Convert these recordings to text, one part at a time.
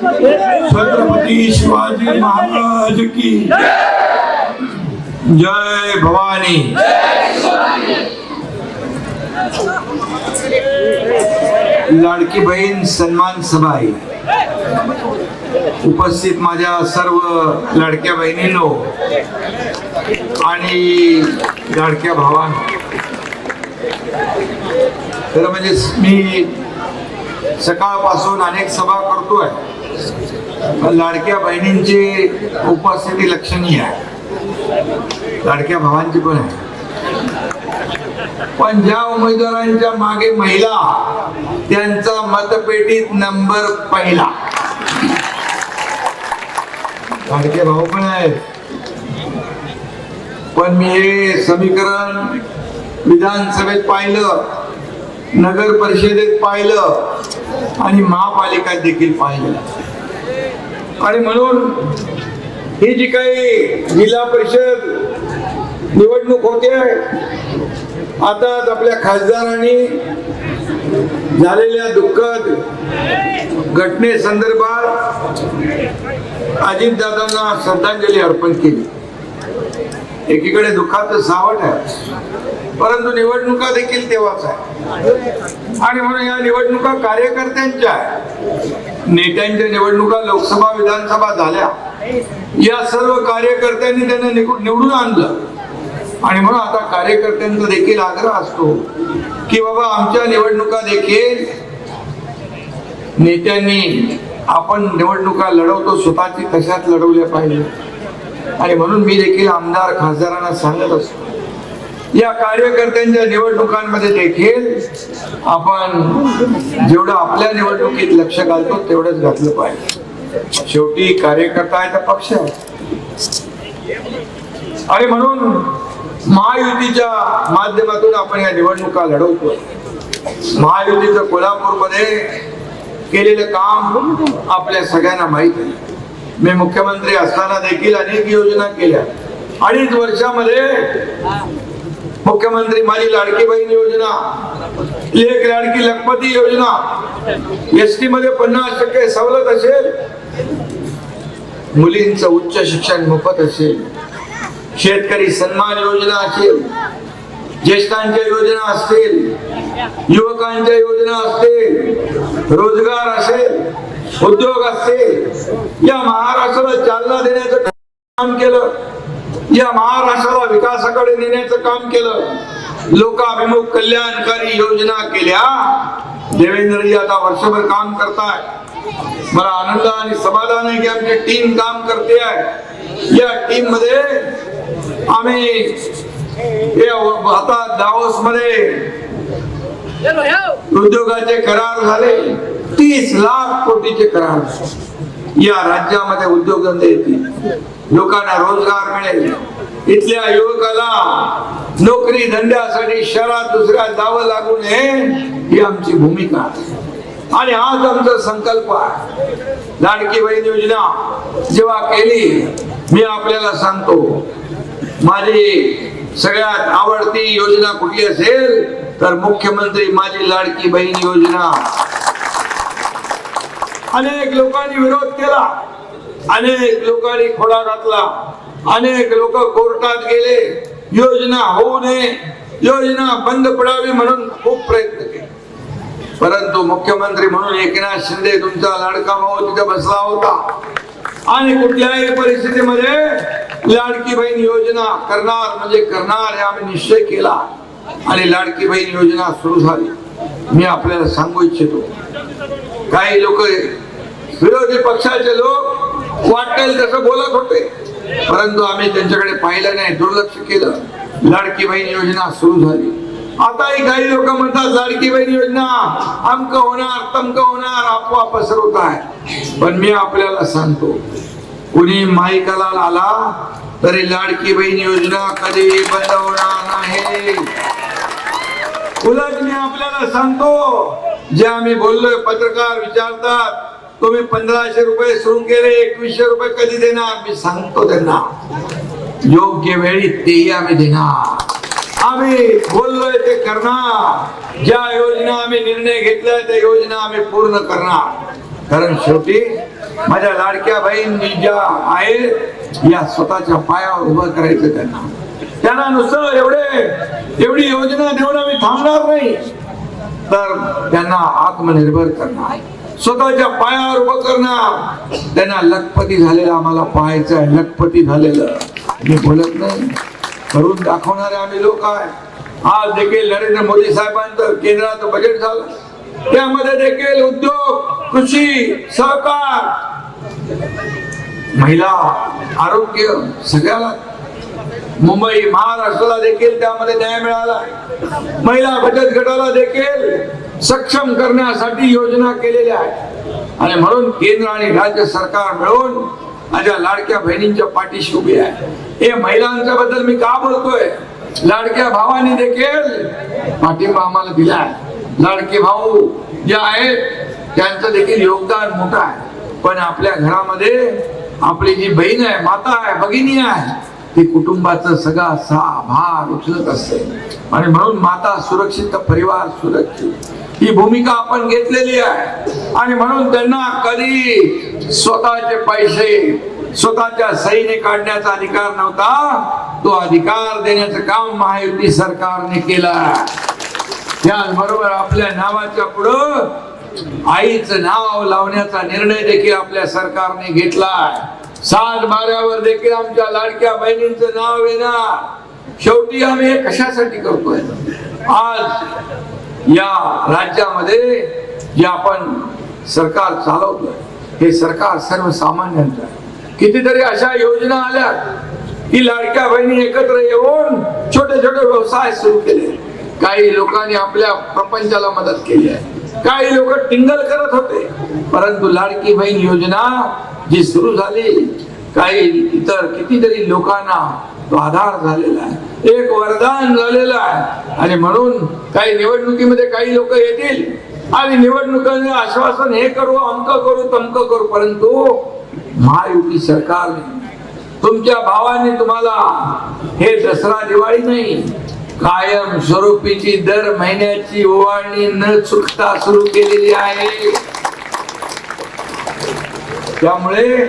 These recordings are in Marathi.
छत्रपती शिवाजी महाराज की जय भवानी। लाडकी बहीण सन्मान सभा आहे। उपस्थित माझ्या सर्व लाडक्या बहिणींनो आणि लाडक्या भावांनो, खरं म्हणजे मी सकाळपासून अनेक सभा करतोय, लाडक्या बहिणींची उपस्थिती लक्षणीय आहे, लाडक्या भावांची पण आहे। पण ज्या उमेदवारांच्या मागे महिला, त्यांचा मतपेटीत नंबर पहिला। लाडके भाऊ पण आहेत, पण मी हे समीकरण विधानसभेत पाहिलं, नगर परिषदेत पाहिलं आणि महापालिकेत देखील पाहिलं। आणि म्हणून ही जी काही जिल्हा परिषद निवडणूक होते, आता आपल्या खासदारांनी झालेल्या दुःखद घटनेसंदर्भात अजितदादांना श्रद्धांजली अर्पण केली। एकीकडे दुःखाचं सावट आहे, परंतु निवडणुका देखील तेव्हाच आहे। आणि म्हणून या निवडणुका कार्यकर्त्यांच्या आहे। नेत्यांच्या निवडणुका लोकसभा विधानसभा झाल्या, या सर्व कार्यकर्त्यांनी त्यांना निवडून आणलं। आणि म्हणून आता कार्यकर्त्यांचा देखील आग्रह असतो की बाबा आमच्या निवडणुका देखील नेत्यांनी, आपण निवडणुका लढवतो स्वतःची तशाच लढवल्या पाहिजे। आणि म्हणून मी देखील आमदार खासदारांना सांगत असतो, या कार्यकर्त्यांच्या निवडणुकांमध्ये देखील आपण जेवढं आपल्या निवडणुकीत लक्ष घालतो तेवढंच घातलं पाहिजे। शेवटी कार्यकर्ता आहे तर पक्ष आहे। आणि म्हणून महायुतीच्या माध्यमातून आपण या निवडणुका लढवतो। महायुतीचं कोल्हापूरमध्ये केलेलं काम आपल्या सगळ्यांना माहित आहे। मी मुख्यमंत्री असताना देखील अनेक योजना केल्या। 2.5 वर्षामध्ये मुख्यमंत्री माझी लाडकी बहीण योजना, लेक लाडकी लखपती योजना, एसटी मध्ये 50% सवलत असेल, मुलींचं उच्च शिक्षण मोफत असेल, शेतकरी सन्मान योजना असेल, ज्येष्ठांच्या योजना असतील, युवकांच्या योजना असतील, रोजगार असेल, उद्योग असतील, या महाराष्ट्राला चालना देण्याचं काम केलं, या महाराष्ट्राला विकासाकडे नेण्याचं काम केलं, लोकाभिमुख कल्याणकारी योजना केल्या। देवेंद्रजी आता वर्षभर काम करताय, मला आनंद आणि समाधान आहे की आमची टीम काम करते आहे। या टीम मध्ये आम्ही आता दावोस मध्ये उद्योगाचे करार झाले, 30 लाख कोटीचे करार। या राज्यामध्ये उद्योगधंदे येतील, लोकांना रोजगार मिळेल, इथल्या युवकाला नोकरी धंद्यासाठी शहरात दुसऱ्या जावं लागू नये, ही आमची भूमिका आहे। आणि हाच आमचा संकल्प आहे। लाडकी बहीण योजना जेव्हा केली, मी आपल्याला सांगतो, माझी सगळ्यात आवडती योजना कुठली असेल तर मुख्यमंत्री माझी लाडकी बहीण योजना। अनेक लोकांनी विरोध केला, अनेक लोकांनी खोडा घातला, अनेक लोक कोर्टात गेले, योजना होऊ नये, योजना बंद पडावी म्हणून खूप प्रयत्न केले। परंतु मुख्यमंत्री म्हणून एकनाथ शिंदे तुमचा लाडका भाऊ तिथे बसला होता आणि कुठल्याही परिस्थितीमध्ये लाडकी बहीण योजना करणार म्हणजे करणार हे आम्ही निश्चय केला आणि लाडकी बहीण योजना सुरू झाली। मी आपल्याला सांगू इच्छितो, काही लोक विरोधी पक्षाचे लोक वाटेल तसं बोलत होते, परंतु आम्ही त्यांच्याकडे पाहिलं नाही, दुर्लक्ष केलं। लाडकी बहीण योजना सुरू झाली। आताही काही लोक म्हणतात लाडकी बहीण योजना अमक होणार तमक होणार, अफवा पसरवत आहे। पण मी आपल्याला सांगतो, कुणी माईकाला आला तरी लाडकी बहीण योजना कधी बंद होणार नाही। उलट मी आपल्याला सांगतो, जे आम्ही बोललोय, पत्रकार विचारतात तुम्ही 1500 रुपये सुरू केले, 2100 रुपये कधी देणार? मी सांगतो त्यांना, योग्य वेळी तेही आम्ही देणार। आम्ही बोललोय ते करणार, ज्या योजना आम्ही निर्णय घेतलाय त्या योजना आम्ही पूर्ण करणार। कारण शेवटी माझ्या लाडक्या बहिणी ज्या आहेत या स्वतःच्या पायावर उभं करायचं त्यांना नुसतं एवढी योजना देऊन आम्ही थांबणार नाही, तर त्यांना आत्मनिर्भर करणार, स्वतःच्या पायावर उभं करणार. त्यांना लखपती झालेलं आम्हाला पाहायचं आहे. लखपती झालेलं मी बोलत नाही, करून दाखवणारे आम्ही लोक आहे. आज देखील नरेंद्र मोदी साहेबांचं केंद्राचं बजेट झालं, त्यामध्ये देखील उद्योग, कृषी, सहकार, महिला, आरोग्य सगळ्याला, मुंबई महाराष्ट्राला देखील त्यामध्ये न्याय मिळाला. महिला बचत गटाला देखील सक्षम करण्यासाठी योजना केलेल्या आहेत आणि म्हणून केंद्र आणि राज्य सरकार मिळून माझ्या लाडक्या बहिणींच्या पाठीशी उभी आहे. हे महिलांच्या बद्दल मी का बोलतोय? लाडक्या भावांनी देखील पाठिंबा आम्हाला दिलाय. लाडके भाऊ जे आहेत त्यांचं देखील योगदान मोठं आहे, पण आपल्या घरामध्ये आपली जी बहीण आहे, माता आहे, भगिनी आहे, ती कुटुंबाचं सगळा भार उचलत असते आणि म्हणून माता सुरक्षित तर परिवार सुरक्षित ही भूमिका आपण घेतलेली आहे. आणि म्हणून त्यांना कधी स्वतःचे पैसे स्वतःच्या सहीने काढण्याचा अधिकार नव्हता, तो अधिकार देण्याचं काम महायुती सरकारने केलं. त्याचबरोबर आपल्या नावाच्या पुढं आईचं नाव लावण्याचा निर्णय देखील आपल्या सरकारने घेतलाय. 7 बाऱ्यावर देखील आमच्या लाडक्या बहिणींचं नाव येणार. शेवटी आम्ही हे कशासाठी करतोय? आज या राज्यामध्ये जे आपण सरकार चालवतोय हे सरकार सर्वसामान्यांचं आहे. कितीतरी अशा योजना आल्या की लाडक्या बहिणी एकत्र येऊन छोटे छोटे व्यवसाय सुरू केले. काही लोकांनी आपल्या प्रपंचाला मदत केली आहे, काही लोक टिंगल करत होते, परंतु लाडकी बहीण योजना जी सुरू झाली, काही इतर कितीतरी लोकांना तो आधार झालेला आहे, एक वरदान झालेलं आहे. आणि म्हणून काही निवडणुकीमध्ये काही लोक येतील आणि निवडणुकीने आश्वासन हे करू, अमक करू, तमक करू, परंतु महायुती सरकारने तुमच्या भावांनी तुम्हाला हे दसरा दिवाळी नाही, कायम स्वरूपीची दर महिन्याची ओवाळणी न चुकता सुरू केलेली आहे. त्यामुळे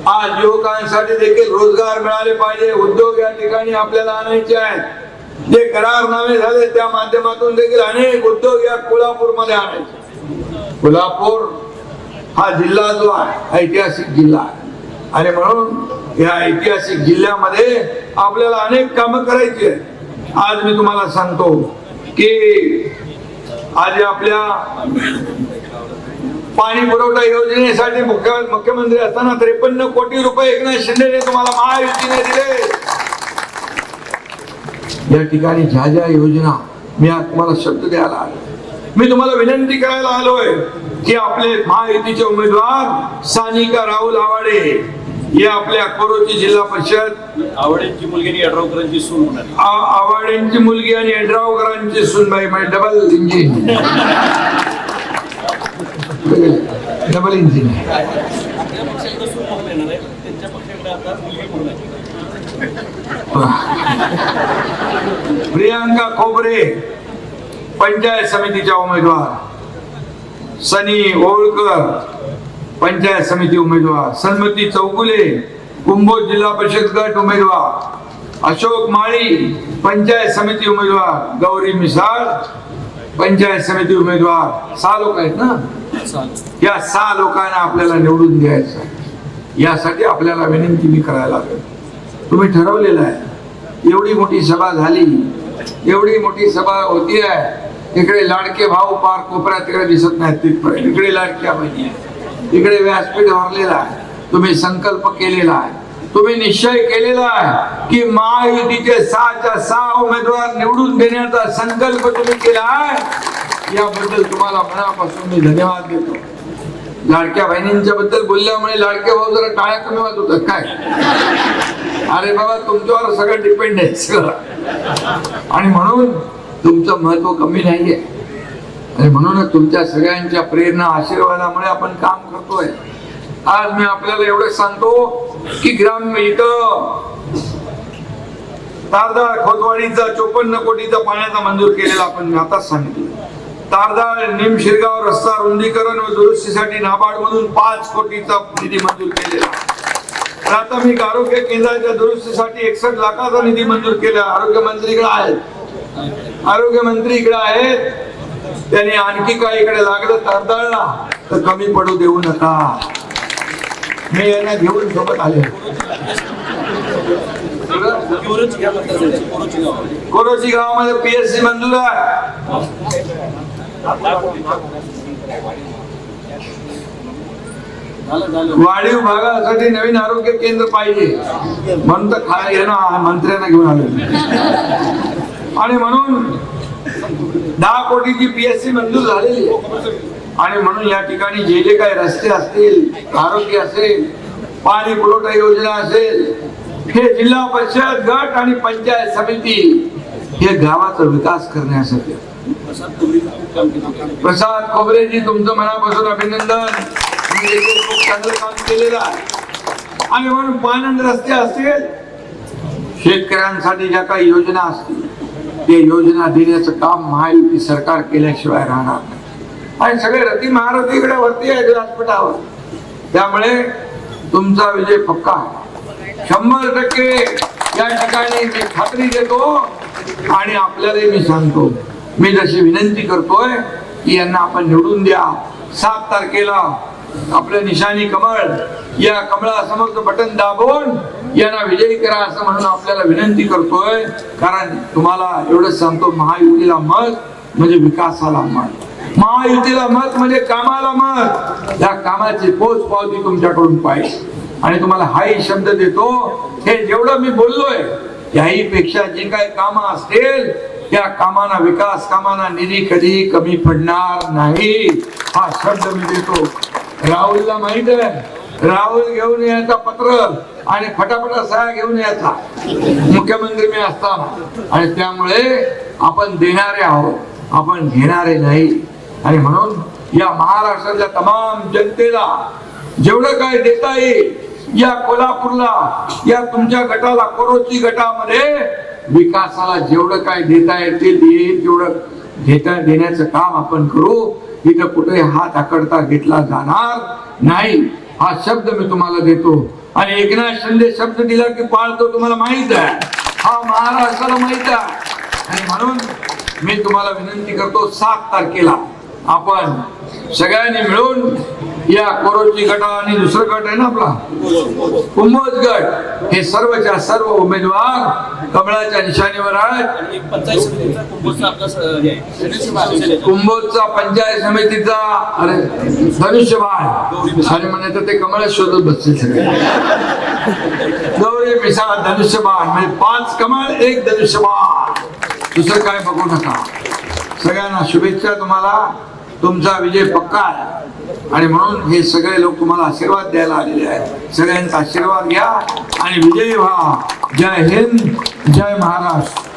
आज युवकांसाठी देखील रोजगार मिळाले पाहिजे, उद्योग या ठिकाणी आपल्याला आणायचे आहेत. जे करारनामे झाले त्या माध्यमातून देखील अनेक उद्योग या कोल्हापूर मध्ये आणायचे. कोल्हापूर हा जिल्हा जो आहे ऐतिहासिक जिल्हा आहे आणि म्हणून या ऐतिहासिक जिल्ह्यामध्ये आपल्याला अनेक कामं करायची आहेत. आज मी तुम्हाला सांगतो की आज आपल्या पाणी पुरवठा योजनेसाठी मुख्यमंत्री असताना 53 कोटी रुपये एकनाथ शिंदेने तुम्हाला महायुतीने दिले. या ठिकाणी ज्या ज्या योजना मी आज तुम्हाला शब्द द्यायला आलो, मी तुम्हाला विनंती करायला आलोय की आपले महायुतीचे उमेदवार सानिका राहुल आवाडे हे आपल्या कोरोची जिल्हा परिषद आवाडेंची मुलगी आणि यड्रावकरांची सून होणार. आवाडेंची मुलगी आणि यड्रावकरांची सूनबाई म्हणजे डबल इंजिन प्रियांका खोबरे पंचायत समितीच्या उमेदवार, सनी ओळकर पंचायत समिती उमेदवार, सन्मती चौगुले कुंभोज जिल्हा परिषद गट उमेदवार, अशोक माळी पंचायत समिती उमेदवार, गौरी मिसाळ पंचायत समिती उमेदवार. 6 लोक आहेत ना. या 6 लोकांना आपल्याला निवडून द्यायचं आहे. यासाठी आपल्याला विनंती मी करायला लागेल. तुम्ही ठरवलेलं आहे. एवढी मोठी सभा झाली, एवढी मोठी सभा होती आहे. इकडे लाडके भाऊ पार कोपऱ्यात तिकडे दिसत नाहीत तिथपर्यंत, इकडे लाडक्या बहिणी आहे, इकडे व्यासपीठ भरलेला आहे. तुम्ही संकल्प केलेला आहे, तुम्ही निश्चय केलेला आहे की महायुतीचे 6च्या 6 उमेदवार निवडून देण्याचा संकल्प तुम्ही केला आहे. याबद्दल तुम्हाला मनापासून मी धन्यवाद देतो. लाडक्या बहिणींच्या बद्दल बोलल्यामुळे लाडके भाऊ जरा टाळ्या कमी वाजत होतात काय? अरे बाबा, तुमच्यावर सगळं डिपेंड आहे सगळं, आणि म्हणून तुमचं महत्व कमी नाहीये. आणि म्हणूनच तुमच्या सगळ्यांच्या प्रेरणा आशीर्वादामुळे आपण काम करतोय. आज मी आपल्याला एवढंच सांगतो की ग्राम इथं तारदाळ खोतवाडीचा 54 कोटीचा पाण्याचा मंजूर केलेला आपण आताच सांगितलं. तारदाळ निम शिरगाव रस्ता रुंदीकरण व दुरुस्तीसाठी नाबार्ड म्हणून 5 कोटीचा निधी मंजूर केलेला. प्राथमिक आरोग्य केंद्राच्या दुरुस्तीसाठी 61 लाखाचा निधी मंजूर केला. आरोग्य मंत्री इकडे आहेत. त्यांनी आणखी काही इकडे लागलं तारदाळला तर कमी पडू देऊ नका. मी यांना घेऊन सोबत आले. कोरोची गावामध्ये PSC मंजूर आहे. वाढीव भागासाठी नवीन आरोग्य केंद्र पाहिजे म्हणून तर मंत्र्यांना घेऊन आले. आणि म्हणून 10 कोटीची PSC मंजूर झालेली आहे. आणि म्हणून या ठिकाणी जे जे काही रस्ते असतील, आरोग्य असेल, पाणी पुरवठा योजना असेल, हे जिल्हा परिषद गट आणि पंचायत समिती हे गावाचा विकास करण्यासाठी. प्रसाद खोबरेजी तुमचं मनापासून अभिनंदन. खूप चांगलं काम केलेलं आहे. आणि म्हणून पाणंद रस्ते असतील, शेतकऱ्यांसाठी ज्या काही योजना असतील ते योजना देण्याचं काम महायुती सरकार केल्याशिवाय राहणार नाही. आणि सगळे रती महारथी इकडे वरती आहे व्यासपीठावर. त्यामुळे तुमचा विजय पक्का आहे. 100% या ठिकाणी मी खात्री देतो. आणि आपल्याला मी सांगतो, मी जशी विनंती करतोय की यांना आपण निवडून द्या. 7 तारखेला आपलं निशाणी कमळ, या कमळासमोरचं बटन दाबून यांना विजयी करा असं म्हणून आपल्याला विनंती करतोय. कारण तुम्हाला एवढंच सांगतो, महायुतीला मत म्हणजे विकासाला मत, महायुतीला मत म्हणजे कामाला मत. या कामाची पोच पावती तुमच्याकडून पाहिजे. आणि तुम्हाला हाही शब्द देतो, हे जेवढं मी बोललोय याही पेक्षा जे काही कामं असतील त्या कामांना, विकास कामांना निधी कधी कमी पडणार नाही हा शब्द मी देतो. राहुलला माहित आहे, राहुल घेऊन यायचा पत्र आणि फटाफटा सह्या घेऊन यायचा मुख्यमंत्री मी असताना. आणि त्यामुळे आपण देणारे आहोत, आपण घेणारे नाही. आणि म्हणून या महाराष्ट्रातल्या तमाम जनतेला जेवढं काय देता येईल, या कोल्हापूरला, या तुमच्या गटाला, कोरोची गटामध्ये विकासाला जेवढं काय देता येईल तेवढं देण्याचं काम आपण करू. इथं कुठे हात आकडता घेतला जाणार नाही हा शब्द मी तुम्हाला देतो. आणि एकनाथ शिंदे शब्द दिला की पाळतो, तुम्हाला माहित आहे, हा महाराष्ट्राला माहित आहे. आणि म्हणून मी तुम्हाला विनंती करतो, 7 तारखेला आपण सगळ्यांनी मिळून या कोरोची गट आणि दुसरं गट आहे ना आपला कुंभोज गट, हे सर्वच्या सर्व उमेदवार कमळाच्या निशाणीवर आहेत. कुंभोजचा पंचायत समितीचा धनुष्यबाण आणि म्हणायचं ते कमळ शोधत बसतील सगळे. गौरी मिसाळ धनुष्यबाण म्हणजे 5 कमळ 1 धनुष्यबाण, दुसरं काय बघू नका. सगळ्यांना शुभेच्छा. तुम्हाला तुमचा विजय पक्का आहे. आणि म्हणून हे सगळे लोक तुम्हाला आशीर्वाद द्यायला आलेले आहेत. सगळ्यांचा आशीर्वाद घ्या आणि विजयी व्हा. जय हिंद, जय महाराष्ट्र.